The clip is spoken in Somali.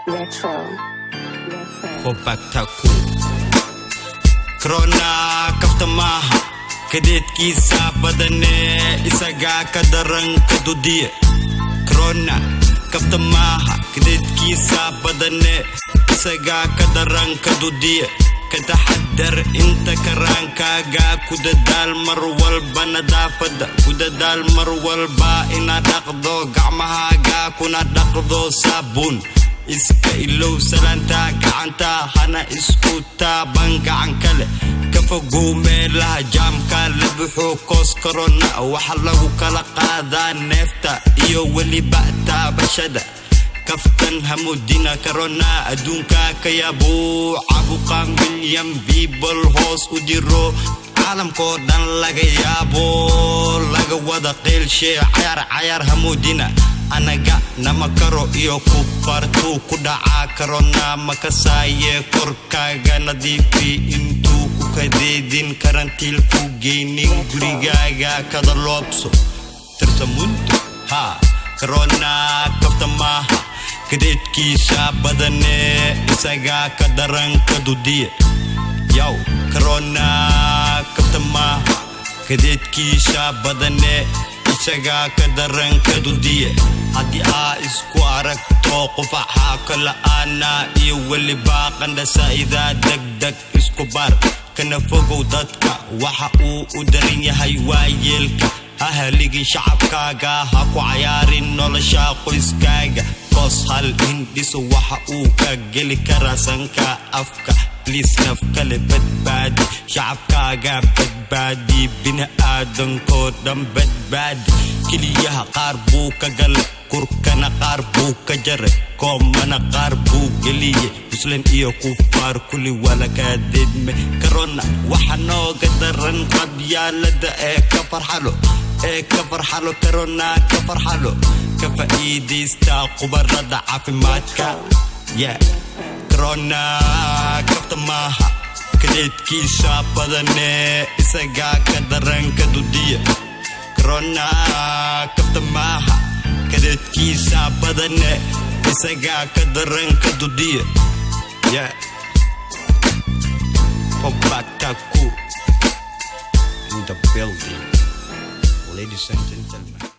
Retro. Kopaktaku Corona kaftamaha kadeedkiisa badane isagaa ka daran ka dudiye Corona kaftamaha kadeedkiisa badane isagaa ka daran ka dudiye kataxadar inta karaankaaga ku dadaal mar walba nadaafada ku dadaal mar walba inaad dhaqdo gacmahaaga kuna dhaqdo saabuun iska ilow salaanta gacanta hana isku taaban gacan kale ka fogow meelaha jaamka la buuxo koos corona waxa lagu kala qaadaa neefta iyo weliba taabashada kaftan hamudina corona adduunka ka yaabo caabuqa milyan people hoos u diro caalamkoo dhan laga yaabo laga wada qeylshe cayaar hamudina anaga nama karo iyo ku fartu ku dhaca corona makasaaye korkaaga nadiifi intuu ku kadeedin karantiil ku geynin gurigaaga kada loobso tirtamunto ha corona kaftamaha kadeedkiisa badane isagaa ka daran ka dudiye yow corona kaftamaha kadeedkiisa badane isagaa ka daran ka dudiye haddii aa isku aragto qufaxa kala'aana iyo weliba qandhasa'ida degdeg isku bar kana fogow dadka waxa uu u daran yahay waayeelka ha haligin shacabkaaga ha ku cayaarin nolosha qoyskaaga koos hal hindhiso waxa uu ka geli karaa sanka afka please naf kale badbaadi shacabkaaga badbaadi bini'aadankoo dhan badbaadi keliyaha qaar buu ka galay kurkana qaar buu ka jaray koomana qaar buu geliye muslim iyo kufaar kulli wala kaadidme corona waxa nooga daran qabyaalada ee ka farxalo corona ka farxalo ka faa'iidaysta khubarada caafimaadka corona kaftamaha kadeedkiisa badane isagaa ka daran ka dudiye corona kaftamaha kadeedkiisa badane isagaa ka daran ka dudiye Kopaktaku in the building, ladies and gentlemen.